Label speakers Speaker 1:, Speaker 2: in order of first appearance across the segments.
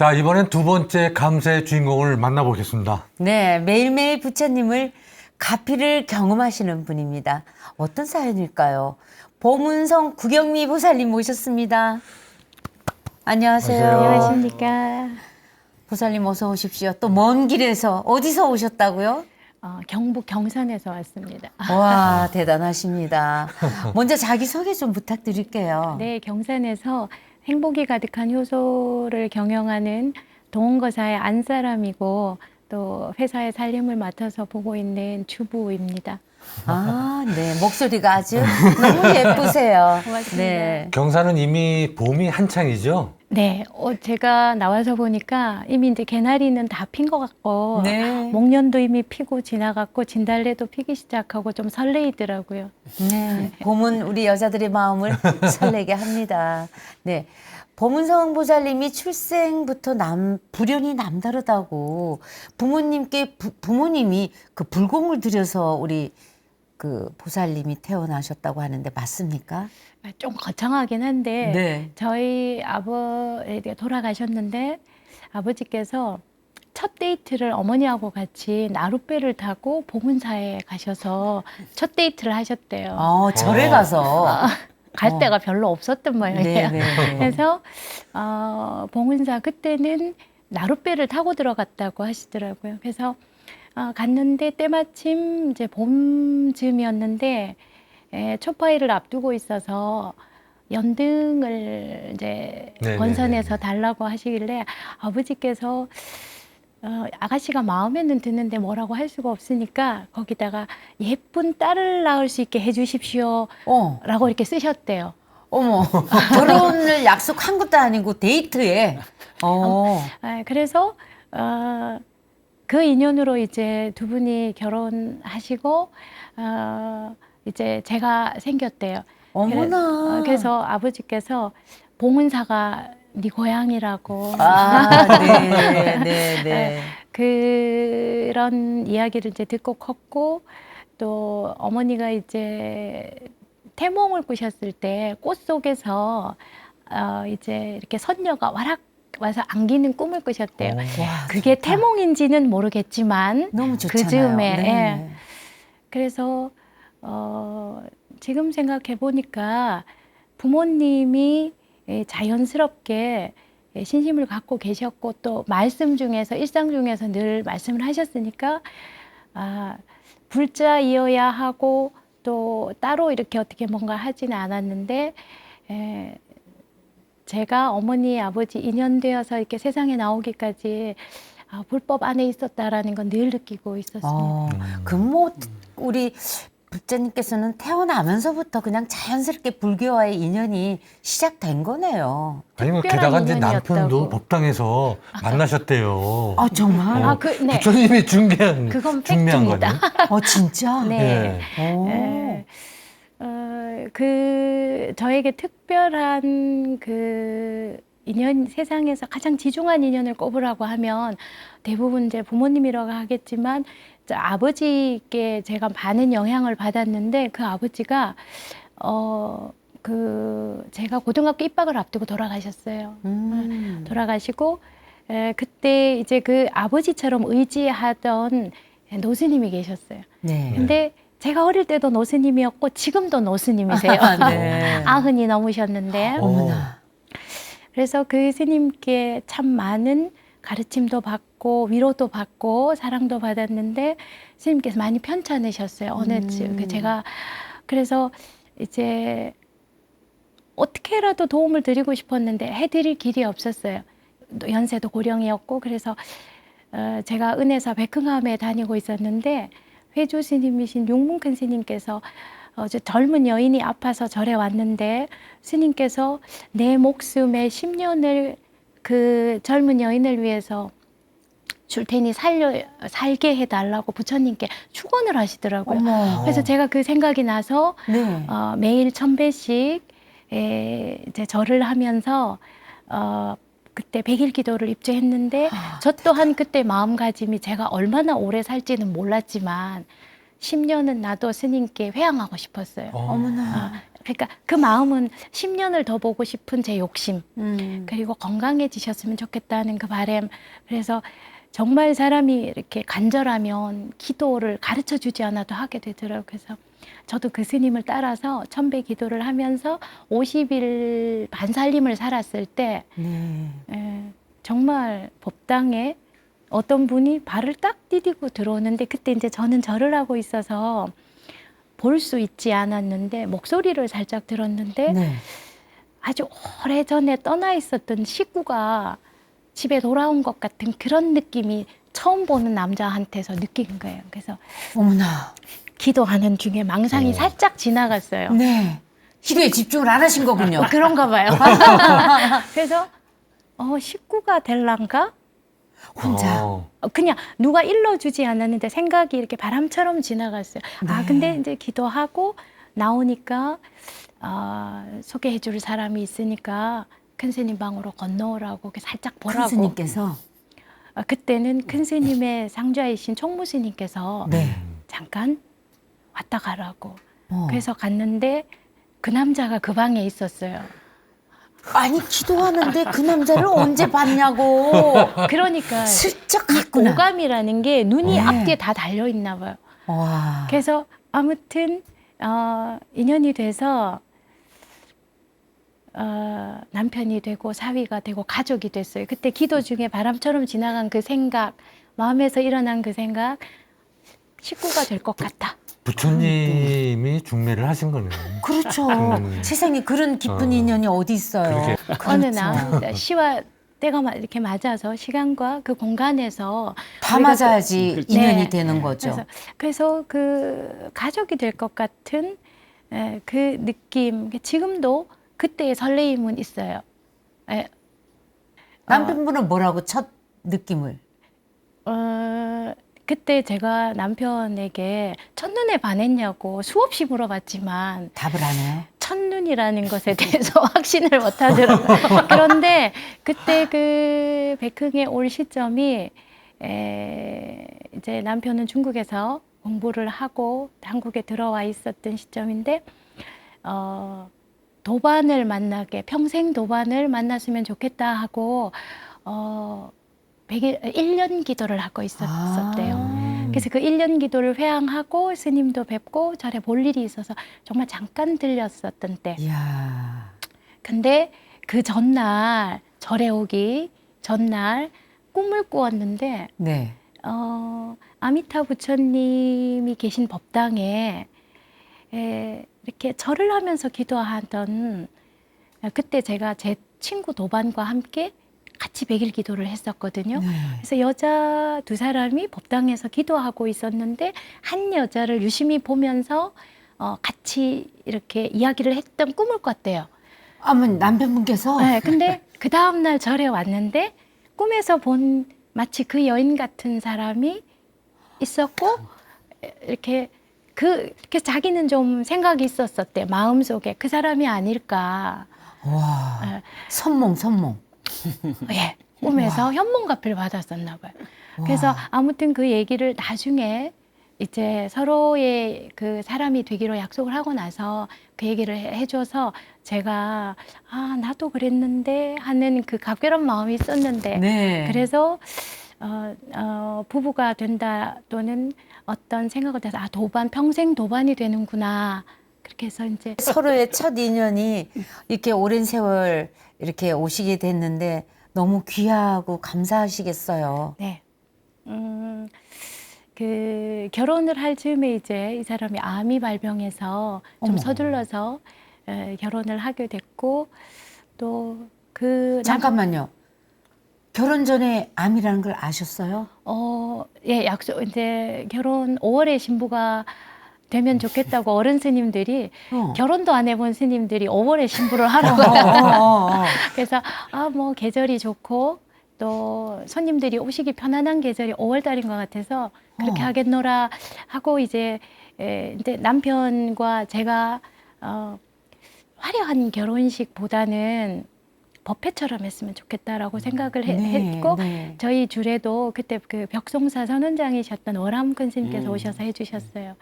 Speaker 1: 자, 이번엔 두 번째 감사의 주인공을 만나보겠습니다.
Speaker 2: 네, 매일매일 부처님을 가피를 경험하시는 분입니다. 어떤 사연일까요? 보문성 구경미 보살님 모셨습니다. 안녕하세요.
Speaker 3: 안녕하십니까.
Speaker 2: 보살님 어서 오십시오. 또 먼 길에서 어디서 오셨다고요?
Speaker 3: 경북 경산에서 왔습니다.
Speaker 2: 와, 대단하십니다. 먼저 자기소개 좀 부탁드릴게요.
Speaker 3: 네, 경산에서 행복이 가득한 효소를 경영하는 동원거사의 안사람이고 또 회사의 살림을 맡아서 보고 있는 주부입니다.
Speaker 2: 아, 네. 목소리가 아주 너무 예쁘세요.
Speaker 3: 고맙습니다.
Speaker 2: 네.
Speaker 1: 경사는 이미 봄이 한창이죠?
Speaker 3: 네, 제가 나와서 보니까 이미 이제 개나리는 다 핀 것 같고
Speaker 2: 네.
Speaker 3: 목련도 이미 피고 지나갔고 진달래도 피기 시작하고 좀 설레이더라고요.
Speaker 2: 네. 봄은 우리 여자들의 마음을 설레게 합니다. 네. 보문성 보살님이 출생부터 불연이 남다르다고 부모님께 부모님이 그 불공을 들여서 우리 그 보살님이 태어나셨다고 하는데 맞습니까?
Speaker 3: 좀 거창하긴 한데
Speaker 2: 네.
Speaker 3: 저희 아버지가 돌아가셨는데 아버지께서 첫 데이트를 어머니하고 같이 나룻배를 타고 보문사에 가셔서 첫 데이트를 하셨대요.
Speaker 2: 절에 가서.
Speaker 3: 갈 데가 별로 없었던 모양이에요.
Speaker 2: 네, 네.
Speaker 3: 그래서 봉은사 그때는 나룻배를 타고 들어갔다고 하시더라고요. 그래서 갔는데 때마침 이제 봄쯤이었는데 초파일을 앞두고 있어서 연등을 이제
Speaker 1: 네네네.
Speaker 3: 권선에서 달라고 하시길래 아버지께서 아가씨가 마음에는 드는데 뭐라고 할 수가 없으니까 거기다가 예쁜 딸을 낳을 수 있게 해주십시오 라고 이렇게 쓰셨대요.
Speaker 2: 어머, 결혼을 약속한 것도 아니고 데이트에.
Speaker 3: 그래서 그 인연으로 이제 두 분이 결혼하시고 이제 제가 생겼대요.
Speaker 2: 어머나.
Speaker 3: 그래서 아버지께서 봉은사가 네 고향이라고
Speaker 2: 네, 네, 네.
Speaker 3: 그런 이야기를 이제 듣고 컸고 또 어머니가 이제 태몽을 꾸셨을 때 꽃 속에서 이제 이렇게 선녀가 와락 와서 안기는 꿈을 꾸셨대요.
Speaker 2: 와,
Speaker 3: 그게
Speaker 2: 좋다.
Speaker 3: 태몽인지는 모르겠지만
Speaker 2: 너무 좋잖아요.
Speaker 3: 그 즈음에
Speaker 2: 네.
Speaker 3: 그래서 지금 생각해 보니까 부모님이 자연스럽게 신심을 갖고 계셨고 또 말씀 중에서 일상 중에서 늘 말씀을 하셨으니까 불자이어야 하고 또 따로 이렇게 어떻게 뭔가 하지는 않았는데 제가 어머니 아버지 인연되어서 이렇게 세상에 나오기까지 불법 안에 있었다라는 건 늘 느끼고 있었습니다.
Speaker 2: 그럼 뭐 우리 불자님께서는 태어나면서부터 그냥 자연스럽게 불교와의 인연이 시작된 거네요.
Speaker 1: 아니면
Speaker 3: 특별한
Speaker 1: 게다가 이제
Speaker 3: 인연이었다고.
Speaker 1: 남편도 법당에서 만나셨대요.
Speaker 2: 정말?
Speaker 3: 네.
Speaker 1: 부처님이 중요한
Speaker 3: 그건
Speaker 1: 중요한
Speaker 3: 팩트입니다.
Speaker 1: 거네.
Speaker 2: 진짜?
Speaker 3: 네.
Speaker 1: 예.
Speaker 3: 저에게 특별한 그 인연, 세상에서 가장 지중한 인연을 꼽으라고 하면 대부분 이제 부모님이라고 하겠지만 아버지께 제가 많은 영향을 받았는데 그 아버지가 제가 고등학교 입학을 앞두고 돌아가셨어요. 돌아가시고 그때 이제 그 아버지처럼 의지하던 노스님이 계셨어요.
Speaker 2: 네.
Speaker 3: 근데 제가 어릴 때도 노스님이었고 지금도 노스님이세요.
Speaker 2: 네.
Speaker 3: 아흔이 넘으셨는데
Speaker 2: 어머나.
Speaker 3: 그래서 그 스님께 참 많은 가르침도 받고 위로도 받고 사랑도 받았는데 스님께서 많이 편찮으셨어요. 제가 그래서 이제 어떻게라도 도움을 드리고 싶었는데 해드릴 길이 없었어요. 연세도 고령이었고 그래서 제가 은혜사 백흥암에 다니고 있었는데 회주 스님이신 용문큰 스님께서 젊은 여인이 아파서 절에 왔는데 스님께서 내 목숨의 10년을 그 젊은 여인을 위해서 줄 테니 살게 해달라고 부처님께 축원을 하시더라고요.
Speaker 2: 어머.
Speaker 3: 그래서 제가 그 생각이 나서
Speaker 2: 네.
Speaker 3: 매일 1000배씩 이제 절을 하면서 그때 100일 기도를 입주했는데 저 또한 그때 마음가짐이 제가 얼마나 오래 살지는 몰랐지만 10년은 나도 스님께 회양하고 싶었어요.
Speaker 2: 어머나.
Speaker 3: 그러니까 그 마음은 10년을 더 보고 싶은 제 욕심, 그리고 건강해지셨으면 좋겠다는 그 바람. 그래서 정말 사람이 이렇게 간절하면 기도를 가르쳐 주지 않아도 하게 되더라고요. 그래서 저도 그 스님을 따라서 천배 기도를 하면서 50일 반살림을 살았을 때 정말 법당에 어떤 분이 발을 딱 디디고 들어오는데, 그때 이제 저는 절을 하고 있어서 볼 수 있지 않았는데 목소리를 살짝 들었는데
Speaker 2: 네.
Speaker 3: 아주 오래전에 떠나 있었던 식구가 집에 돌아온 것 같은 그런 느낌이 처음 보는 남자한테서 느낀 거예요. 그래서
Speaker 2: 어머나.
Speaker 3: 기도하는 중에 망상이 살짝 지나갔어요.
Speaker 2: 네. 기도에 집중을 안 하신 거군요.
Speaker 3: 그런가 봐요. 그래서 식구가 될란가?
Speaker 2: 혼자.
Speaker 3: 그냥 누가 일러주지 않았는데 생각이 이렇게 바람처럼 지나갔어요. 아, 근데 이제 기도하고 나오니까 소개해 줄 사람이 있으니까 큰 스님 방으로 건너오라고 이렇게 살짝 보라고.
Speaker 2: 큰 스님께서.
Speaker 3: 그때는 큰 스님의 상좌이신 총무 스님께서
Speaker 2: 네.
Speaker 3: 잠깐 왔다 가라고.
Speaker 2: 어.
Speaker 3: 그래서 갔는데 그 남자가 그 방에 있었어요.
Speaker 2: 아니 기도하는데 그 남자를 언제 봤냐고.
Speaker 3: 그러니까
Speaker 2: 슬쩍
Speaker 3: 이
Speaker 2: 갔구나.
Speaker 3: 오감이라는 게 눈이
Speaker 2: 네.
Speaker 3: 앞뒤에 다 달려 있나 봐요.
Speaker 2: 와.
Speaker 3: 그래서 아무튼 인연이 돼서 남편이 되고 사위가 되고 가족이 됐어요. 그때 기도 중에 바람처럼 지나간 그 생각, 마음에서 일어난 그 생각, 식구가 될 것 같다.
Speaker 1: 부처님이 중매를 하신 거네요.
Speaker 2: 그렇죠. 세상에 그런 깊은
Speaker 1: 어.
Speaker 2: 인연이 어디 있어요.
Speaker 3: 어느
Speaker 2: 그렇죠.
Speaker 3: 날 시와 때가 이렇게 맞아서 시간과 그 공간에서
Speaker 2: 다
Speaker 3: 우리가
Speaker 2: 맞아야지
Speaker 3: 네.
Speaker 2: 인연이 되는 거죠.
Speaker 3: 그래서 그 가족이 될 것 같은 그 느낌, 지금도 그때의 설레임은 있어요.
Speaker 2: 남편분은 뭐라고 첫 느낌을?
Speaker 3: 그때 제가 남편에게 첫눈에 반했냐고 수없이 물어봤지만
Speaker 2: 답을 안 해요?
Speaker 3: 첫눈이라는 것에 대해서 확신을 못 하더라고요. 그런데 그때 그 백흥에 올 시점이 이제 남편은 중국에서 공부를 하고 한국에 들어와 있었던 시점인데 도반을 만나게, 평생 도반을 만났으면 좋겠다 하고 1년 기도를 하고 있었대요. 그래서 그 1년 기도를 회항하고 스님도 뵙고 절에 볼 일이 있어서 정말 잠깐 들렸었던 때.
Speaker 2: 이야.
Speaker 3: 근데 그 전날, 절에 오기 전날 꿈을 꾸었는데
Speaker 2: 네.
Speaker 3: 아미타 부처님이 계신 법당에 이렇게 절을 하면서 기도하던, 그때 제가 제 친구 도반과 함께 같이 100일 기도를 했었거든요.
Speaker 2: 네.
Speaker 3: 그래서 여자 2사람이 법당에서 기도하고 있었는데 한 여자를 유심히 보면서 같이 이렇게 이야기를 했던 꿈을 꿨대요.
Speaker 2: 아무 남편분께서
Speaker 3: 네, 근데 그 다음날 절에 왔는데 꿈에서 본 마치 그 여인 같은 사람이 있었고 이렇게 이렇게 자기는 좀 생각이 있었었대. 마음속에 그 사람이 아닐까.
Speaker 2: 와. 선몽.
Speaker 3: 예, 꿈에서 현몽가피를 받았었나 봐요. 그래서 아무튼 그 얘기를 나중에 이제 서로의 그 사람이 되기로 약속을 하고 나서 그 얘기를 해줘서 제가 나도 그랬는데 하는 그 갑결한 마음이 있었는데
Speaker 2: 네.
Speaker 3: 그래서 부부가 된다 또는 어떤 생각을 해서 도반, 평생 도반이 되는구나. 그렇게 해서 이제
Speaker 2: 서로의 첫 인연이 이렇게 오랜 세월 이렇게 오시게 됐는데 너무 귀하고 감사하시겠어요.
Speaker 3: 네. 그 결혼을 할 즈음에 이제 이 사람이 암이 발병해서 좀
Speaker 2: 어머.
Speaker 3: 서둘러서 결혼을 하게 됐고 또
Speaker 2: 잠깐만요. 결혼 전에 암이라는 걸 아셨어요?
Speaker 3: 예, 이제 결혼 5월에 신부가 되면 좋겠다고 어른 스님들이 결혼도 안 해본 스님들이 5월에 신부를 하라고 그래서 뭐 계절이 좋고 또 손님들이 오시기 편안한 계절이 5월 달인 것 같아서 그렇게 하겠노라 하고 이제 남편과 제가 화려한 결혼식보다는 법회처럼 했으면 좋겠다라고 생각을 했고
Speaker 2: 네.
Speaker 3: 저희 줄에도 그때 그 벽송사 선원장이셨던 월암 큰 스님께서 오셔서 해주셨어요.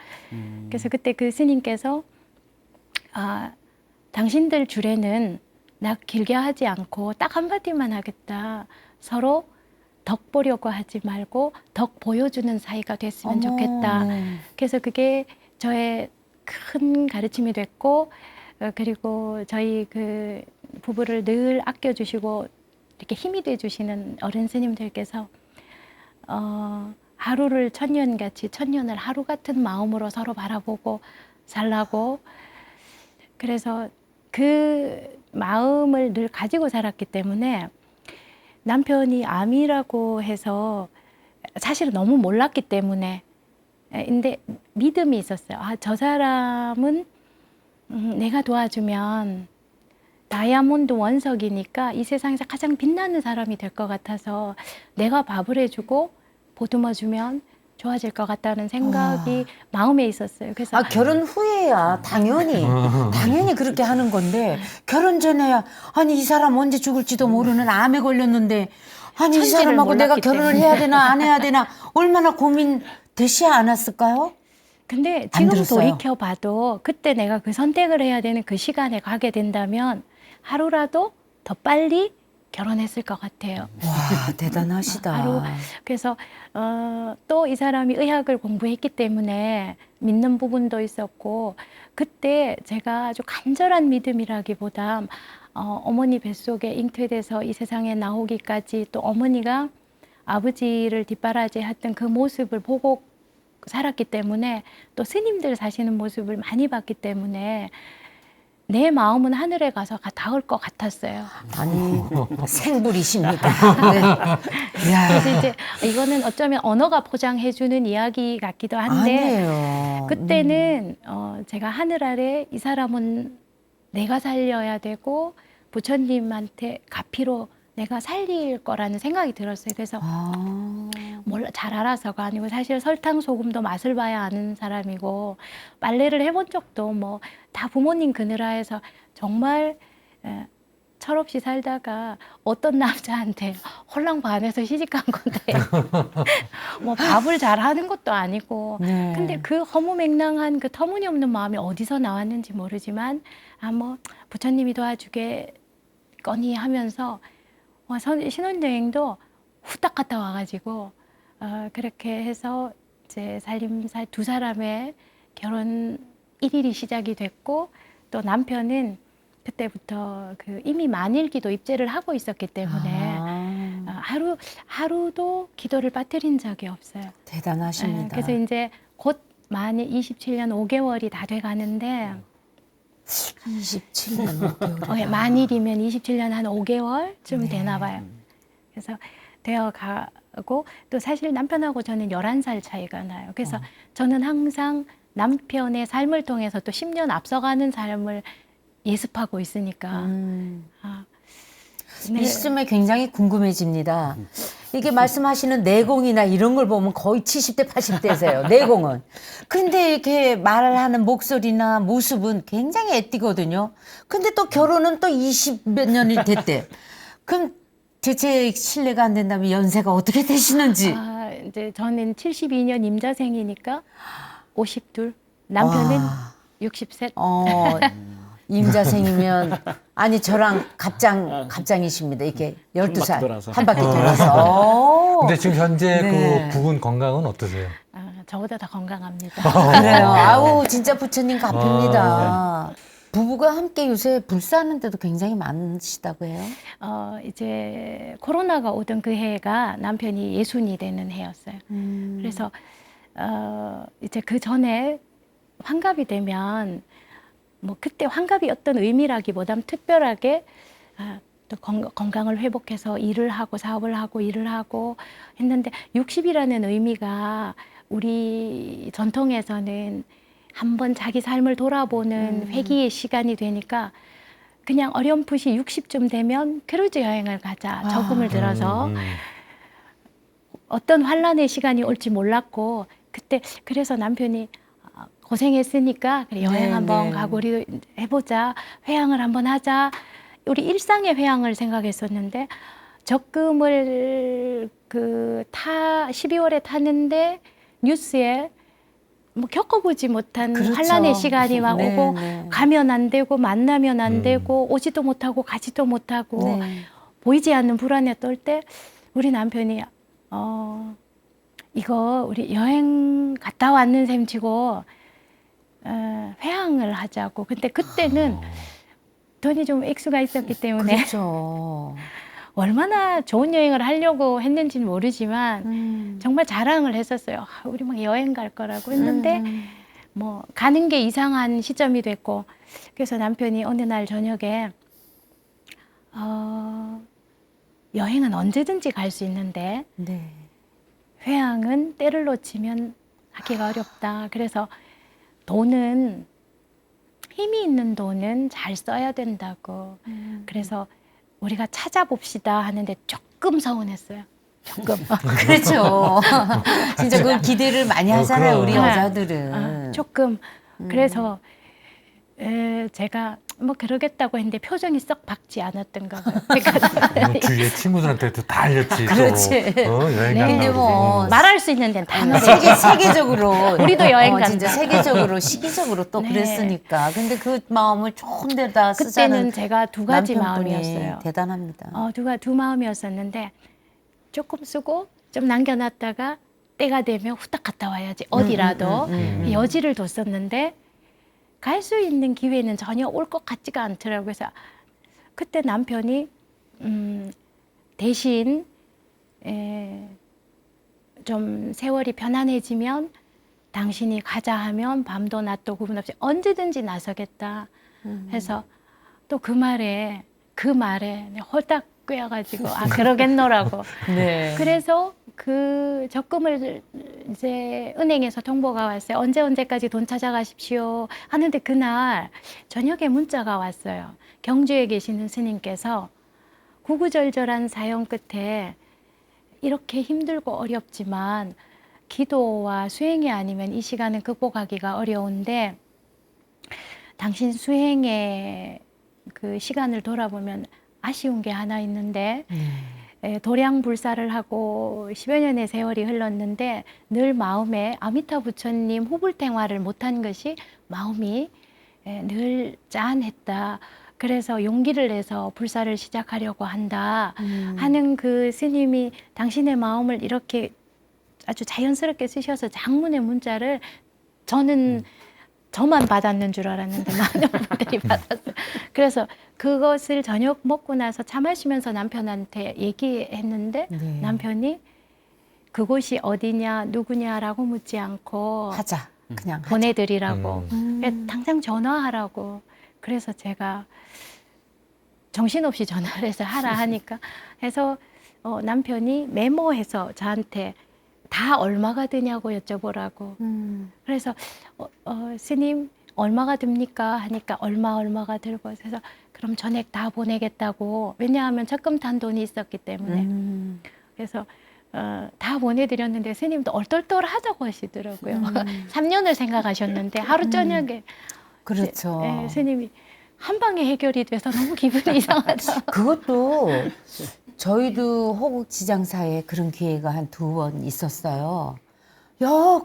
Speaker 3: 그래서 그때 그 스님께서 당신들 줄에는 나 길게 하지 않고 딱 한마디만 하겠다. 서로 덕 보려고 하지 말고 덕 보여주는 사이가 됐으면
Speaker 2: 어머,
Speaker 3: 좋겠다.
Speaker 2: 네.
Speaker 3: 그래서 그게 저의 큰 가르침이 됐고, 그리고 저희 그 부부를 늘 아껴주시고 이렇게 힘이 돼주시는 어른 스님들께서 하루를 천년같이 천년을 하루 같은 마음으로 서로 바라보고 살라고, 그래서 그 마음을 늘 가지고 살았기 때문에 남편이 암이라고 해서 사실은 너무 몰랐기 때문에, 근데 믿음이 있었어요. 아, 저 사람은 내가 도와주면 다이아몬드 원석이니까 이 세상에서 가장 빛나는 사람이 될 것 같아서 내가 밥을 해주고 보듬어주면 좋아질 것 같다는 생각이 마음에 있었어요. 그래서
Speaker 2: 아, 결혼 후에야 당연히 그렇게 하는 건데 결혼 전에야 아니 이 사람 언제 죽을지도 모르는 암에 걸렸는데 아니 이
Speaker 3: 천지를
Speaker 2: 사람하고 내가
Speaker 3: 몰랐기
Speaker 2: 결혼을
Speaker 3: 때문에.
Speaker 2: 해야 되나 안 해야 되나 얼마나 고민되시 않았을까요?
Speaker 3: 근데
Speaker 2: 안
Speaker 3: 지금
Speaker 2: 들었어요.
Speaker 3: 돌이켜봐도 그때 내가 그 선택을 해야 되는 그 시간에 가게 된다면 하루라도 더 빨리 결혼했을 것 같아요.
Speaker 2: 와 대단하시다.
Speaker 3: 하루. 그래서 또 이 사람이 의학을 공부했기 때문에 믿는 부분도 있었고, 그때 제가 아주 간절한 믿음이라기보다 어머니 뱃속에 잉태돼서 이 세상에 나오기까지 또 어머니가 아버지를 뒷바라지했던 그 모습을 보고 살았기 때문에, 또 스님들 사시는 모습을 많이 봤기 때문에 내 마음은 하늘에 가서 닿을 것 같았어요.
Speaker 2: 아니 생불이십니까? 네. 이야,
Speaker 3: 그래서 이제 이거는 어쩌면 언어가 포장해주는 이야기 같기도 한데,
Speaker 2: 아니에요.
Speaker 3: 그때는 제가 하늘 아래 이 사람은 내가 살려야 되고 부처님한테 가피로 내가 살릴 거라는 생각이 들었어요. 그래서 몰라, 잘 알아서가 아니고 사실 설탕 소금도 맛을 봐야 아는 사람이고, 빨래를 해본 적도 뭐 다 부모님 그늘하에서 정말 철없이 살다가 어떤 남자한테 홀랑 반해서 시집간 건데 뭐 밥을 잘 하는 것도 아니고.
Speaker 2: 네.
Speaker 3: 근데 그 허무맹랑한 그 터무니없는 마음이 어디서 나왔는지 모르지만, 아 뭐 부처님이 도와주겠거니 하면서 신혼여행도 후딱 갔다 와가지고 그렇게 해서 이제 살림살 두 사람의 결혼 일일이 시작이 됐고, 또 남편은 그때부터 그 이미 만일기도 입제를 하고 있었기 때문에 하루도 기도를 빠뜨린 적이 없어요.
Speaker 2: 대단하십니다.
Speaker 3: 그래서 이제 곧 만일 27년 5개월이 다 돼가는데,
Speaker 2: 27년 5개월.
Speaker 3: 만일이면 27년 한 5개월쯤 되나 봐요. 그래서 되어가고, 또 사실 남편하고 저는 11살 차이가 나요. 그래서 저는 항상 남편의 삶을 통해서 또 10년 앞서가는 삶을 예습하고 있으니까. 네.
Speaker 2: 이 시점에 굉장히 궁금해집니다. 이게 말씀하시는 내공이나 이런 걸 보면 거의 70대, 80대세요. 내공은. 근데 이렇게 말하는 목소리나 모습은 굉장히 애띠거든요. 근데 또 결혼은 또 20몇 년이 됐대. 그럼 대체 실례가 안 된다면 연세가 어떻게 되시는지.
Speaker 3: 이제 저는 72년 임자생이니까 52, 남편은 60셋.
Speaker 2: 임자생이면 아니 저랑 갑장이십니다. 이게 12살 한 바퀴
Speaker 4: 돌아서.
Speaker 2: 돌아서.
Speaker 1: 근데 지금 현재
Speaker 2: 네.
Speaker 1: 그 부분 건강은 어떠세요?
Speaker 3: 저보다 더 건강합니다.
Speaker 2: 그래요. 아우 진짜 부처님 갚입니다. 부부가 함께 요새 불사하는데도 굉장히 많으시다고 해요.
Speaker 3: 이제 코로나가 오던 그 해가 남편이 예순이 되는 해였어요. 그래서 이제 그 전에 환갑이 되면 뭐 그때 환갑이 어떤 의미라기보다는 특별하게 또 건강을 회복해서 일을 하고 사업을 하고 일을 하고 했는데, 60이라는 의미가 우리 전통에서는 한번 자기 삶을 돌아보는 회귀의 시간이 되니까 그냥 어렴풋이 60쯤 되면 크루즈 여행을 가자 저금을 들어서 어떤 환란의 시간이 올지 몰랐고, 그때 그래서 남편이 고생했으니까 그래, 여행 한번 가고 우리 해보자, 회항을 한번 하자, 우리 일상의 회항을 생각했었는데, 적금을 12월에 타는데 뉴스에 뭐 겪어보지 못한
Speaker 2: 그렇죠.
Speaker 3: 환란의 시간이 막
Speaker 2: 네,
Speaker 3: 오고
Speaker 2: 네.
Speaker 3: 가면 안 되고 만나면 안 되고 오지도 못하고 가지도 못하고
Speaker 2: 네.
Speaker 3: 보이지 않는 불안에 떨 때 우리 남편이 이거 우리 여행 갔다 왔는 셈 치고 회항을 하자고. 근데 그때는 돈이 좀 액수가 있었기 때문에
Speaker 2: 그렇죠.
Speaker 3: 얼마나 좋은 여행을 하려고 했는지는 모르지만 정말 자랑을 했었어요. 우리 막 여행 갈 거라고 했는데 뭐 가는 게 이상한 시점이 됐고 그래서 남편이 어느 날 저녁에 여행은 언제든지 갈 수 있는데
Speaker 2: 네.
Speaker 3: 회항은 때를 놓치면 하기가 어렵다. 그래서 돈은 힘이 있는 돈은 잘 써야 된다고. 그래서 우리가 찾아봅시다 하는데 조금 서운했어요. 조금.
Speaker 2: 그렇죠. 진짜 그 기대를 많이 하잖아요,
Speaker 1: 그럼.
Speaker 2: 우리
Speaker 3: 네.
Speaker 2: 여자들은.
Speaker 3: 조금. 그래서 제가 뭐 그러겠다고 했는데 표정이 썩 밝지 않았던가 봐요.
Speaker 1: 뭐 주위에 친구들한테도 다 알렸지. 또.
Speaker 2: 그렇지.
Speaker 1: 여행
Speaker 3: 네.
Speaker 1: 간다고.
Speaker 2: 근데 뭐
Speaker 3: 말할 수 있는 데는 다 말해.
Speaker 2: 세계적으로
Speaker 3: 우리도 여행 간다.
Speaker 2: 진짜 세계적으로 시기적으로 또
Speaker 3: 네.
Speaker 2: 그랬으니까. 근데 그 마음을 좋은 데다 쓰자는
Speaker 3: 그때는 제가 두 가지
Speaker 2: 남편분이
Speaker 3: 마음이었어요.
Speaker 2: 대단합니다.
Speaker 3: 두 마음이었었는데 조금 쓰고 좀 남겨놨다가 때가 되면 후딱 갔다 와야지 어디라도 여지를 뒀었는데 갈 수 있는 기회는 전혀 올 것 같지가 않더라고요. 그래서 그때 남편이 대신 좀 세월이 편안해지면 당신이 가자 하면 밤도 낮도 구분 없이 언제든지 나서겠다 해서 또 그 말에 홀딱 꿰어가지고 그러겠노라고.
Speaker 2: 네.
Speaker 3: 그래서 그 적금을 이제 은행에서 통보가 왔어요. 언제까지 돈 찾아가십시오 하는데 그날 저녁에 문자가 왔어요. 경주에 계시는 스님께서 구구절절한 사연 끝에 이렇게 힘들고 어렵지만 기도와 수행이 아니면 이 시간은 극복하기가 어려운데 당신 수행의 그 시간을 돌아보면 아쉬운 게 하나 있는데 도량불사를 하고 10여 년의 세월이 흘렀는데 늘 마음에 아미타 부처님 후불탱화를 못한 것이 마음이 늘 짠했다. 그래서 용기를 내서 불사를 시작하려고 한다 하는 그 스님이 당신의 마음을 이렇게 아주 자연스럽게 쓰셔서 장문의 문자를 저만 받았는 줄 알았는데 많은 분들이 받았어요. 그래서 그것을 저녁 먹고 나서 차 마시면서 남편한테 얘기했는데
Speaker 2: 네.
Speaker 3: 남편이 그곳이 어디냐 누구냐라고 묻지 않고
Speaker 2: 하자. 그냥 하자.
Speaker 3: 보내드리라고 당장 전화하라고. 그래서 제가 정신없이 전화를 해서 하라 하니까 해서 남편이 메모해서 저한테 다 얼마가 드냐고 여쭤보라고. 그래서 스님 얼마가 듭니까 하니까 얼마가 들고 그래서 그럼 전액 다 보내겠다고. 왜냐하면 적금 탄 돈이 있었기 때문에. 그래서 다 보내드렸는데 스님도 얼떨떨하다고 하시더라고요. 3년을 생각하셨는데 하루 저녁에
Speaker 2: 그렇죠.
Speaker 3: 스님이 한 방에 해결이 돼서 너무 기분이 이상하다.
Speaker 2: 그것도 저희도 호국지장사에 그런 기회가 한 2번 있었어요.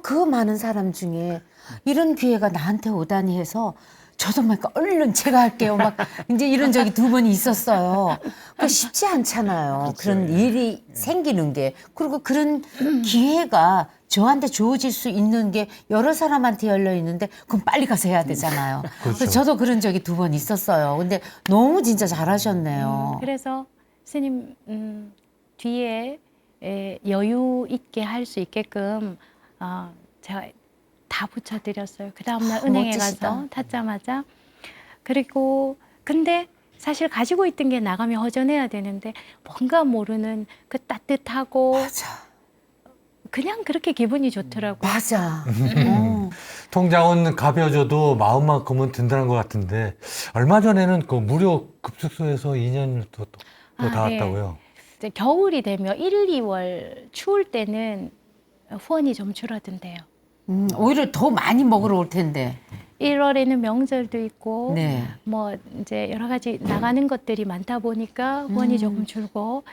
Speaker 2: 그 많은 사람 중에 이런 기회가 나한테 오다니 해서 저도 막 얼른 제가 할게요. 막 이제 이런 적이 2번이 있었어요. 그 쉽지 않잖아요. 그런 일이 생기는 게. 그리고 그런 기회가 저한테 주어질 수 있는 게 여러 사람한테 열려 있는데 그럼 빨리 가서 해야 되잖아요. 그래서 저도 그런 적이 2번 있었어요. 근데 너무 진짜 잘하셨네요.
Speaker 3: 그래서 스님 뒤에 여유 있게 할 수 있게끔 제가 다 붙여드렸어요. 그 다음날 은행에
Speaker 2: 멋지시다.
Speaker 3: 가서 탔자마자. 그리고 근데 사실 가지고 있던 게 나가면 허전해야 되는데 뭔가 모르는 그 따뜻하고
Speaker 2: 맞아.
Speaker 3: 그냥 그렇게 기분이 좋더라고요.
Speaker 2: 맞아.
Speaker 1: 통장은 가벼워져도 마음만큼은 든든한 것 같은데 얼마 전에는 그 무료 급식소에서 2년을 또 닿았다고요.
Speaker 3: 이제 겨울이 되면 1, 2월 추울 때는 후원이 좀 줄어든대요.
Speaker 2: 오히려 더 많이 먹으러 올 텐데.
Speaker 3: 1월에는 명절도 있고
Speaker 2: 네.
Speaker 3: 뭐 이제 여러 가지 나가는 것들이 많다 보니까 후원이 조금 줄고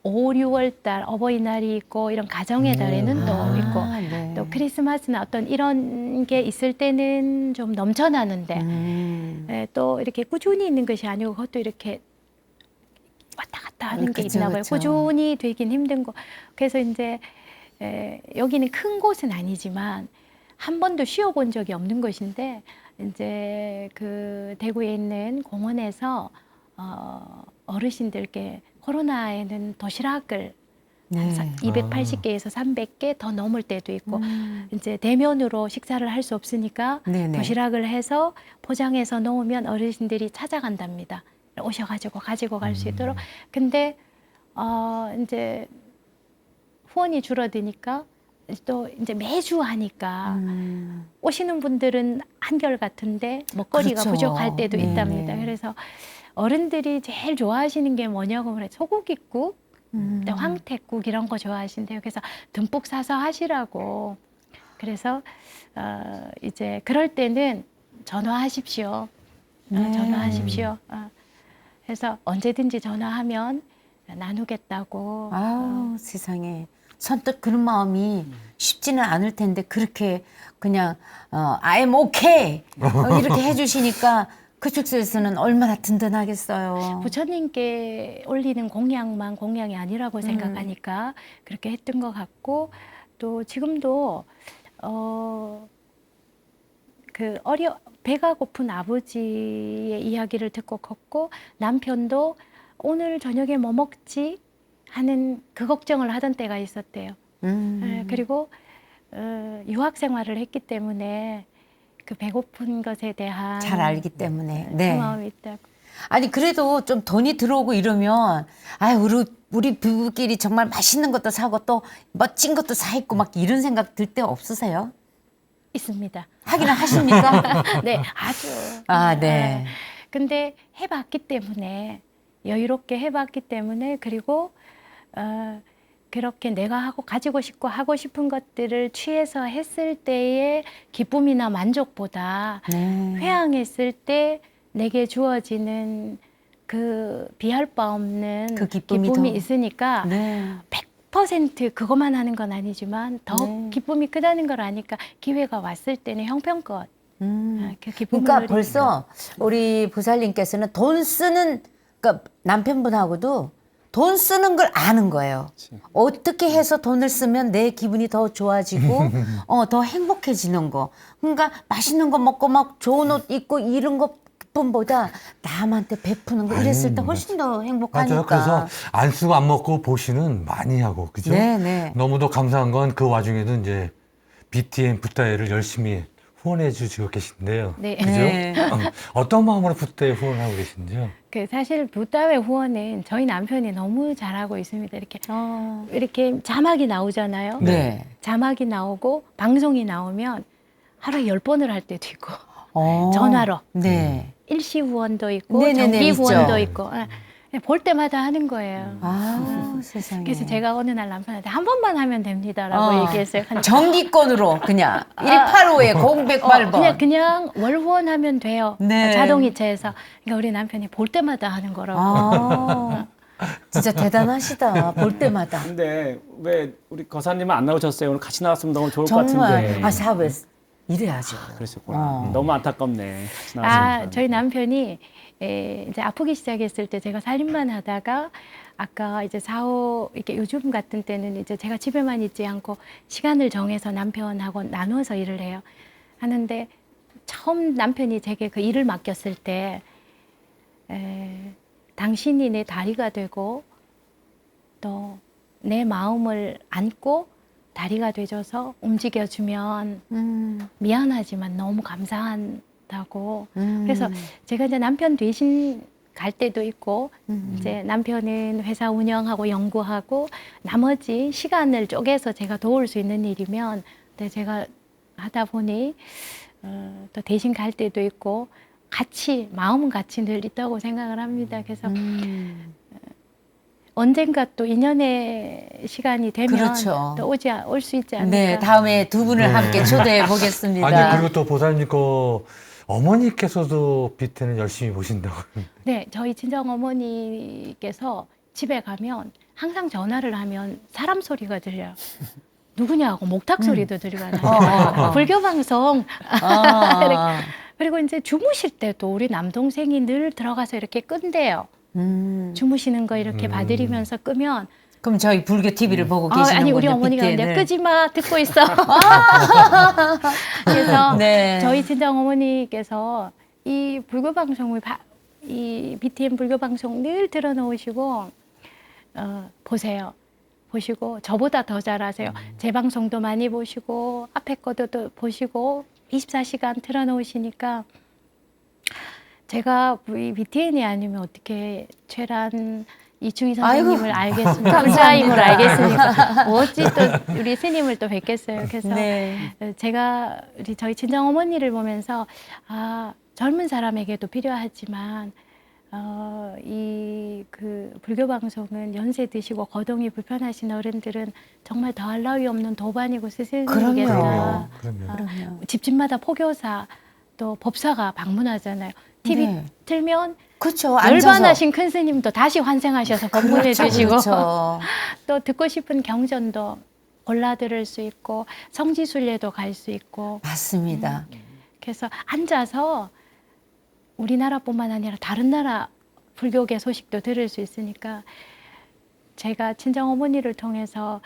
Speaker 3: 5, 6월 달 어버이날이 있고 이런 가정의 달에는 또 있고
Speaker 2: 네.
Speaker 3: 또 크리스마스나 어떤 이런 게 있을 때는 좀 넘쳐나는데 또 이렇게 꾸준히 있는 것이 아니고 그것도 이렇게 왔다 갔다 하는 게
Speaker 2: 그쵸,
Speaker 3: 있나 봐요.
Speaker 2: 그쵸.
Speaker 3: 꾸준히 되긴 힘든 거. 그래서 이제 여기는 큰 곳은 아니지만 한 번도 쉬어본 적이 없는 곳인데 이제 그 대구에 있는 공원에서 어르신들께 코로나에는 도시락을
Speaker 2: 네.
Speaker 3: 280개에서 300개 더 넘을 때도 있고 이제 대면으로 식사를 할 수 없으니까
Speaker 2: 네네.
Speaker 3: 도시락을 해서 포장해서 놓으면 어르신들이 찾아간답니다. 오셔가지고 가지고 갈 수 있도록. 근데 이제 후원이 줄어드니까 또 이제 매주 하니까 오시는 분들은 한결같은데 먹거리가
Speaker 2: 그렇죠.
Speaker 3: 부족할 때도
Speaker 2: 네네.
Speaker 3: 있답니다. 그래서 어른들이 제일 좋아하시는 게 뭐냐고 그래 소고기국, 또 황태국 이런 거 좋아하신대요. 그래서 듬뿍 사서 하시라고. 그래서 이제 그럴 때는 전화하십시오.
Speaker 2: 네.
Speaker 3: 전화하십시오. 그래서 언제든지 전화하면 나누겠다고.
Speaker 2: 아우 세상에 선뜻 그런 마음이 쉽지는 않을 텐데 그렇게 그냥 I'm okay 이렇게 해주시니까 그 축소에서는 얼마나 든든하겠어요.
Speaker 3: 부처님께 올리는 공양만 공양이 아니라고 생각하니까 그렇게 했던 것 같고 또 지금도 배가 고픈 아버지의 이야기를 듣고 컸고 남편도 오늘 저녁에 뭐 먹지 하는 그 걱정을 하던 때가 있었대요. 그리고 유학 생활을 했기 때문에 그 배고픈 것에 대한
Speaker 2: 잘 알기 때문에.
Speaker 3: 그
Speaker 2: 네.
Speaker 3: 마음이 있다고.
Speaker 2: 아니 그래도 좀 돈이 들어오고 이러면 아유 우리 부부끼리 정말 맛있는 것도 사고 또 멋진 것도 사 입고 막 이런 생각 들 때 없으세요?
Speaker 3: 있습니다.
Speaker 2: 하기는 하십니까?
Speaker 3: 네, 아주.
Speaker 2: 아, 네.
Speaker 3: 근데 해봤기 때문에 여유롭게 해봤기 때문에 그리고 그렇게 내가 가지고 싶고 하고 싶은 것들을 취해서 했을 때의 기쁨이나 만족보다
Speaker 2: 네.
Speaker 3: 회항했을 때 내게 주어지는 그 비할 바 없는
Speaker 2: 그 기쁨이 더-
Speaker 3: 있으니까
Speaker 2: 네.
Speaker 3: 100% 그것만 하는 건 아니지만 더
Speaker 2: 네.
Speaker 3: 기쁨이 크다는 걸 아니까 기회가 왔을 때는 형편껏 그 기쁨을
Speaker 2: 그러니까
Speaker 3: 누리니까.
Speaker 2: 벌써 우리 부살님께서는 돈 쓰는 그러니까 남편분하고도 돈 쓰는 걸 아는 거예요. 어떻게 해서 돈을 쓰면 내 기분이 더 좋아지고 더 행복해지는 거. 그러니까 맛있는 거 먹고 막 좋은 옷 입고 이런 거 기쁨보다 남한테 베푸는 거 이랬을 때 훨씬 더 행복하니까.
Speaker 1: 맞아요. 그래서 안 쓰고 안 먹고 보시는 많이 하고, 그죠?
Speaker 2: 네네.
Speaker 1: 너무도 감사한 건 그 와중에도 이제 BTN 붓다이를 열심히 후원해 주시고 계신데요.
Speaker 3: 네.
Speaker 1: 그죠?
Speaker 2: 네.
Speaker 1: 어떤 마음으로 붓다이 후원하고 계신지요?
Speaker 3: 그 사실 붓다회 후원은 저희 남편이 너무 잘하고 있습니다. 이렇게 자막이 나오잖아요.
Speaker 2: 네.
Speaker 3: 자막이 나오고 방송이 나오면 하루에 10번을 할 때도 있고
Speaker 2: 어.
Speaker 3: 전화로
Speaker 2: 네.
Speaker 3: 일시 후원도 있고
Speaker 2: 네네네,
Speaker 3: 정기
Speaker 2: 있죠.
Speaker 3: 후원도 있고 볼 때마다 하는 거예요.
Speaker 2: 아, 세상에.
Speaker 3: 그래서 제가 어느 날 남편한테 한 번만 하면 됩니다라고 얘기했어요.
Speaker 2: 정기권으로 그냥 185에 008번.
Speaker 3: 그냥 월 후원하면 돼요.
Speaker 2: 네.
Speaker 3: 자동이체해서. 그러니까 우리 남편이 볼 때마다 하는 거라고.
Speaker 2: 아, 진짜 대단하시다. 볼 때마다.
Speaker 4: 근데 왜 우리 거사님은 안 나오셨어요? 오늘 같이 나왔으면 너무 좋을 것
Speaker 2: 정말
Speaker 4: 같은데.
Speaker 2: 사업에 이래야죠.
Speaker 4: 그러셨구나. 너무 안타깝네. 같이 나왔으니까.
Speaker 3: 저희 남편이 이제 아프기 시작했을 때 제가 살림만 하다가 아까 이제 사후 이렇게 요즘 같은 때는 이제 제가 집에만 있지 않고 시간을 정해서 남편하고 나눠서 일을 해요. 하는데 처음 남편이 제게 그 일을 맡겼을 때 당신이 내 다리가 되고 또 내 마음을 안고 다리가 돼줘서 움직여주면 미안하지만 너무 감사한다고. 그래서 제가 이제 남편 대신 갈 때도 있고 이제 남편은 회사 운영하고 연구하고 나머지 시간을 쪼개서 제가 도울 수 있는 일이면 근데 제가 하다 보니 또 대신 갈 때도 있고 같이 마음은 같이 늘 있다고 생각을 합니다. 그래서 언젠가 또 인연의 시간이 되면
Speaker 2: 그렇죠.
Speaker 3: 또 올 수 있지 않을까.
Speaker 2: 네, 다음에 두 분을
Speaker 1: 네.
Speaker 2: 함께 초대해 보겠습니다.
Speaker 1: 아니, 그리고 또 보살님 거 어머니께서도 BTN 열심히 보신다고.
Speaker 3: 네, 저희 친정 어머니께서 집에 가면 항상 전화를 하면 사람 소리가 들려요. 누구냐고 목탁 소리도 들리고 불교 방송
Speaker 2: 아.
Speaker 3: 그리고 이제 주무실 때도 우리 남동생이 늘 들어가서 이렇게 끈대요. 주무시는 거 이렇게 봐드리면서 끄면
Speaker 2: 그럼 저희 불교 TV를 보고 계시는
Speaker 3: 아니 우리
Speaker 2: 거죠,
Speaker 3: 어머니가 근데
Speaker 2: BTN을?
Speaker 3: 끄지 마 듣고 있어. 그래서
Speaker 2: 네.
Speaker 3: 저희 친정 어머니께서 이 불교 방송을 이 BTN 불교 방송 늘 틀어놓으시고 보세요. 보시고 저보다 더 잘하세요. 제 방송도 많이 보시고 앞에 거도 또 보시고 24시간 틀어놓으시니까 제가 이 BTN이 아니면 어떻게 최란 이충희 선생님을 알겠습니까? 불자임을 알겠습니까? 어찌 또 우리 스님을 또 뵙겠어요. 그래서
Speaker 2: 네.
Speaker 3: 제가 저희 친정 어머니를 보면서 젊은 사람에게도 필요하지만 이 그 불교 방송은 연세 드시고 거동이 불편하신 어른들은 정말 더할 나위 없는 도반이고 스승이겠다.
Speaker 2: 그럼요.
Speaker 3: 집집마다 포교사 또 법사가 방문하잖아요. TV
Speaker 2: 네.
Speaker 3: 틀면
Speaker 2: 그렇죠.
Speaker 3: 열반하신 큰 스님도 다시 환생하셔서 법문해 주시고
Speaker 2: 그렇죠.
Speaker 3: 또 듣고 싶은 경전도 골라 들을 수 있고 성지순례도 갈 수 있고
Speaker 2: 맞습니다.
Speaker 3: 그래서 앉아서 우리나라뿐만 아니라 다른 나라 불교계 소식도 들을 수 있으니까 제가 친정 어머니를 통해서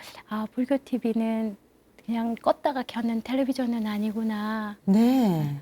Speaker 3: 불교 TV는 그냥 껐다가 켜는 텔레비전은 아니구나.
Speaker 2: 네.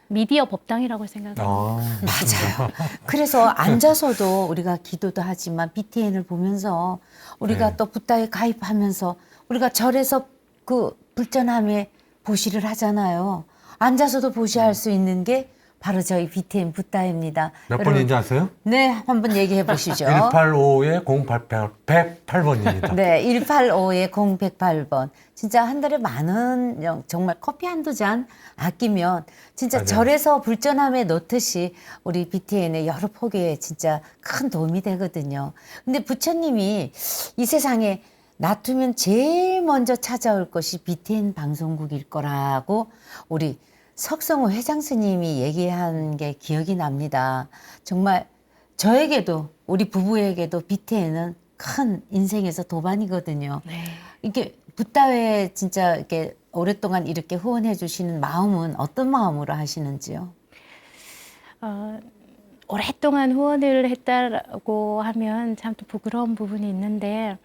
Speaker 3: 미디어 법당이라고 생각합니다.
Speaker 2: 맞아요. 그래서 앉아서도 우리가 기도도 하지만 BTN을 보면서 우리가
Speaker 1: 네.
Speaker 2: 또 붓다에 가입하면서 우리가 절에서 그 불전함에 보시를 하잖아요. 앉아서도 보시할 수 있는 게 바로 저희 BTN 붓다입니다.
Speaker 1: 몇
Speaker 2: 여러분,
Speaker 1: 번인지 아세요?
Speaker 2: 네, 한번 얘기해 보시죠.
Speaker 1: 185-108번입니다.
Speaker 2: 네, 185-0108번. 진짜 한 달에 많은 정말 커피 한두 잔 아끼면 진짜
Speaker 1: 맞아요.
Speaker 2: 절에서 불전함에 넣듯이 우리 BTN의 여러 폭에 진짜 큰 도움이 되거든요. 근데 부처님이 이 세상에 놔두면 제일 먼저 찾아올 것이 BTN 방송국일 거라고 우리 석성호 회장 스님이 얘기한 게 기억이 납니다. 정말 저에게도 우리 부부에게도 BTN은 큰 인생에서 도반이거든요.
Speaker 3: 네.
Speaker 2: 이게 붓다회 진짜 이렇게 오랫동안 이렇게 후원해 주시는 마음은 어떤 마음으로 하시는지요?
Speaker 3: 오랫동안 후원을 했다고 하면 참 또 부끄러운 부분이 있는데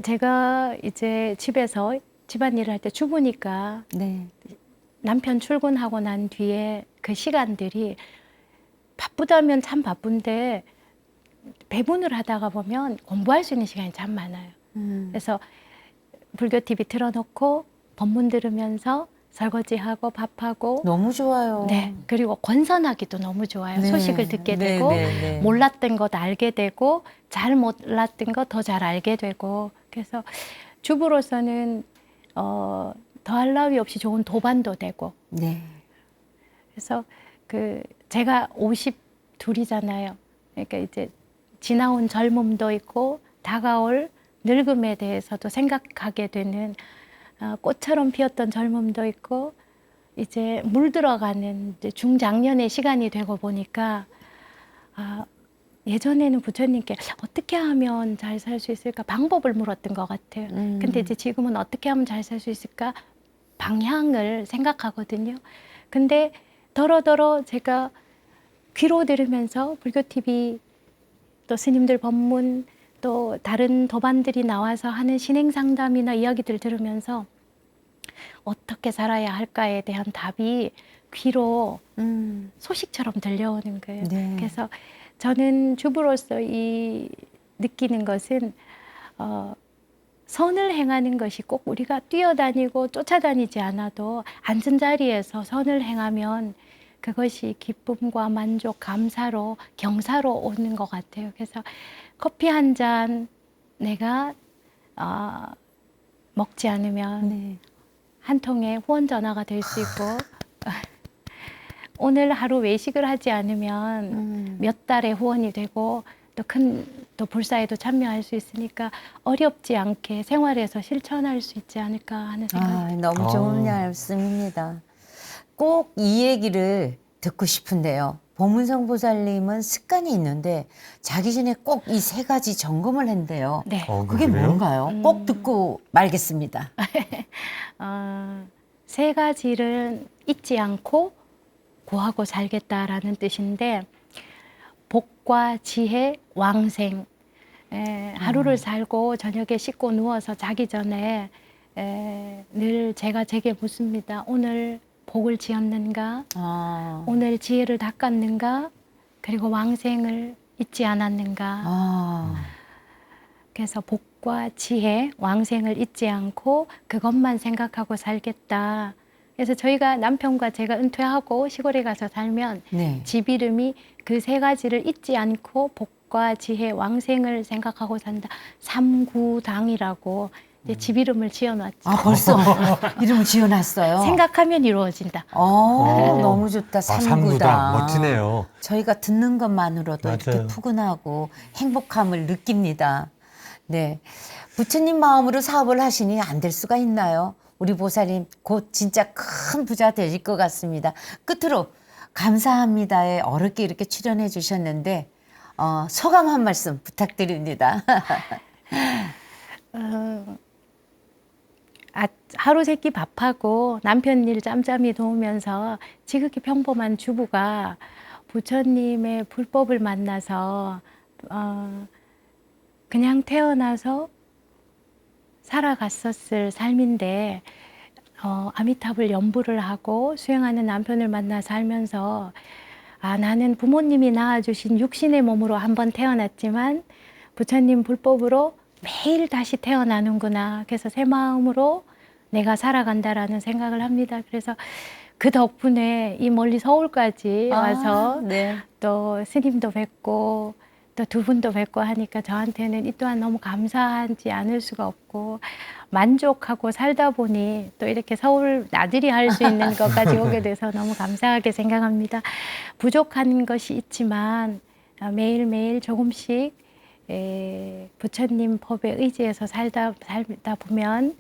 Speaker 3: 제가 이제 집에서 집안일을 할 때 주부니까
Speaker 2: 네.
Speaker 3: 남편 출근하고 난 뒤에 그 시간들이 바쁘다면 참 바쁜데 배분을 하다가 보면 공부할 수 있는 시간이 참 많아요. 그래서 불교 TV 틀어놓고 법문 들으면서 설거지하고 밥하고
Speaker 2: 너무 좋아요.
Speaker 3: 네, 그리고 권선하기도 너무 좋아요.
Speaker 2: 네.
Speaker 3: 소식을 듣게
Speaker 2: 네,
Speaker 3: 되고
Speaker 2: 네, 네.
Speaker 3: 몰랐던 것 알게 되고 잘 몰랐던 것 더 잘 알게 되고 그래서 주부로서는 더할 나위 없이 좋은 도반도 되고
Speaker 2: 네.
Speaker 3: 그래서 제가 52이잖아요. 그러니까 이제 지나온 젊음도 있고 다가올 늙음에 대해서도 생각하게 되는 꽃처럼 피었던 젊음도 있고 이제 물들어가는 이제 중장년의 시간이 되고 보니까 예전에는 부처님께 어떻게 하면 잘 살 수 있을까 방법을 물었던 것 같아요. 근데 이제 지금은 어떻게 하면 잘 살 수 있을까 방향을 생각하거든요. 근데 더러더러 제가 귀로 들으면서 불교 TV 또 스님들 법문 또 다른 도반들이 나와서 하는 신행 상담이나 이야기들 들으면서 어떻게 살아야 할까에 대한 답이 귀로 소식처럼 들려오는 거예요.
Speaker 2: 네.
Speaker 3: 그래서 저는 주부로서 느끼는 것은 선을 행하는 것이 꼭 우리가 뛰어다니고 쫓아다니지 않아도 앉은 자리에서 선을 행하면 그것이 기쁨과 만족, 감사로, 경사로 오는 것 같아요. 그래서 커피 한 잔 내가 먹지 않으면
Speaker 2: 네.
Speaker 3: 한 통의 후원 전화가 될 수 있고 오늘 하루 외식을 하지 않으면 몇 달의 후원이 되고 또 불사에도 참여할 수 있으니까 어렵지 않게 생활에서 실천할 수 있지 않을까 하는 생각이
Speaker 2: 너무 좋은 말씀입니다. 꼭 이 얘기를 듣고 싶은데요. 보문성 보살님은 습관이 있는데 자기 전에 꼭 이 세 가지 점검을 한대요.
Speaker 3: 네.
Speaker 2: 그게
Speaker 1: 그래요?
Speaker 2: 뭔가요? 꼭 듣고 말겠습니다.
Speaker 3: 세 가지를 잊지 않고 구하고 살겠다라는 뜻인데 복과 지혜, 왕생. 하루를 살고 저녁에 씻고 누워서 자기 전에 늘 제가 제게 묻습니다. 오늘 복을 지었는가? 오늘 지혜를 닦았는가? 그리고 왕생을 잊지 않았는가? 그래서 복과 지혜, 왕생을 잊지 않고 그것만 생각하고 살겠다. 그래서 저희가 남편과 제가 은퇴하고 시골에 가서 살면
Speaker 2: 네.
Speaker 3: 집 이름이 그 세 가지를 잊지 않고 복과 지혜, 왕생을 생각하고 산다. 삼구당이라고 이제 집 이름을 지어놨죠.
Speaker 2: 벌써 이름을 지어놨어요.
Speaker 3: 생각하면 이루어진다.
Speaker 2: 너무 좋다.
Speaker 1: 삼구당
Speaker 2: 삼구당.
Speaker 1: 멋지네요.
Speaker 2: 저희가 듣는 것만으로도 이렇게
Speaker 1: 맞아요.
Speaker 2: 푸근하고 행복함을 느낍니다. 네, 부처님 마음으로 사업을 하시니 안 될 수가 있나요? 우리 보살님 곧 진짜 큰 부자 되실 것 같습니다. 끝으로 감사합니다에 어렵게 이렇게 출연해 주셨는데 소감 한 말씀 부탁드립니다.
Speaker 3: 하루 세끼 밥하고 남편 일 짬짬이 도우면서 지극히 평범한 주부가 부처님의 불법을 만나서 그냥 태어나서 살아갔었을 삶인데 아미타불 연부를 하고 수행하는 남편을 만나 살면서 나는 부모님이 낳아주신 육신의 몸으로 한번 태어났지만 부처님 불법으로 매일 다시 태어나는구나. 그래서 새 마음으로 내가 살아간다라는 생각을 합니다. 그래서 그 덕분에 이 멀리 서울까지 와서
Speaker 2: 네.
Speaker 3: 또 스님도 뵙고 또 두 분도 뵙고 하니까 저한테는 이 또한 너무 감사하지 않을 수가 없고 만족하고 살다 보니 또 이렇게 서울 나들이 할 수 있는 것까지 오게 돼서 너무 감사하게 생각합니다. 부족한 것이 있지만 매일매일 조금씩 부처님 법에 의지해서 살다 보면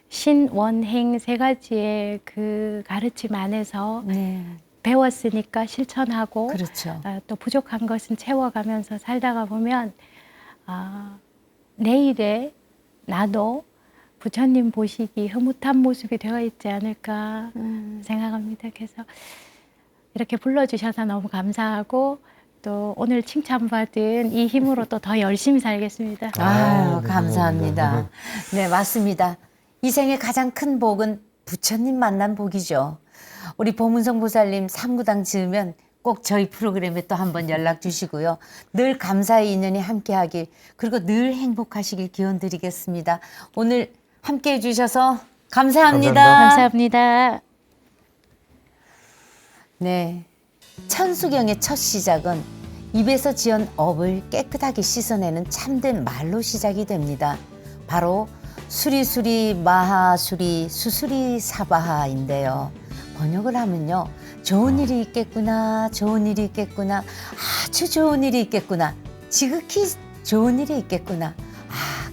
Speaker 3: 신원행 세 가지의 그 가르침 안에서
Speaker 2: 네.
Speaker 3: 배웠으니까 실천하고
Speaker 2: 그렇죠.
Speaker 3: 또 부족한 것은 채워가면서 살다가 보면 내일의 나도 부처님 보시기 흐뭇한 모습이 되어 있지 않을까 생각합니다. 그래서 이렇게 불러주셔서 너무 감사하고 또 오늘 칭찬받은 이 힘으로 또 더 열심히 살겠습니다.
Speaker 2: 아유,
Speaker 1: 네,
Speaker 2: 감사합니다. 네, 맞습니다. 이 생의 가장 큰 복은 부처님 만난 복이죠. 우리 보문성 보살님 삼구당 지으면 꼭 저희 프로그램에 또 한번 연락 주시고요. 늘 감사의 인연이 함께하길, 그리고 늘 행복하시길 기원드리겠습니다. 오늘 함께해 주셔서 감사합니다.
Speaker 3: 감사합니다.
Speaker 2: 네, 천수경의 첫 시작은 입에서 지은 업을 깨끗하게 씻어내는 참된 말로 시작이 됩니다. 바로 수리수리 마하수리 수수리 사바하인데요. 번역을 하면요, 좋은 일이 있겠구나, 좋은 일이 있겠구나, 아주 좋은 일이 있겠구나, 지극히 좋은 일이 있겠구나,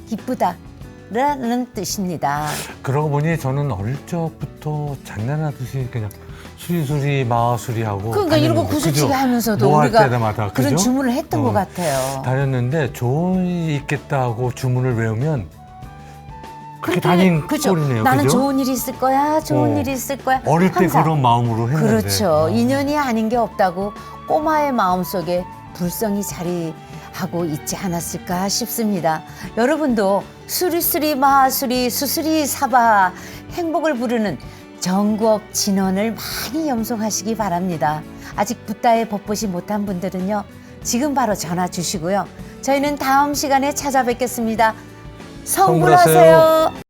Speaker 2: 기쁘다 라는 뜻입니다.
Speaker 1: 그러고 보니 저는 어릴 적부터 장난하듯이 그냥 수리수리 마수리 하고
Speaker 2: 그러니까 이러고 구슬치기 하면서도
Speaker 1: 뭐할
Speaker 2: 우리가
Speaker 1: 때마다,
Speaker 2: 그런
Speaker 1: 그죠?
Speaker 2: 주문을 했던 것 같아요.
Speaker 1: 다녔는데 좋은 일이 있겠다 하고 주문을 외우면 그렇게 다닌
Speaker 2: 그죠?
Speaker 1: 꼴이네요.
Speaker 2: 나는
Speaker 1: 그죠?
Speaker 2: 좋은 일이 있을 거야, 좋은
Speaker 1: 어.
Speaker 2: 일이 있을 거야.
Speaker 1: 어릴 때
Speaker 2: 항상.
Speaker 1: 그런 마음으로 했는데.
Speaker 2: 그렇죠. 인연이 아닌 게 없다고 꼬마의 마음속에 불성이 자리하고 있지 않았을까 싶습니다. 여러분도 수리수리 마수리 수수리 사바 행복을 부르는 정구업 진언을 많이 염송하시기 바랍니다. 아직 붓다에 법보시 못한 분들은요, 지금 바로 전화 주시고요. 저희는 다음 시간에 찾아뵙겠습니다. 성불하세요.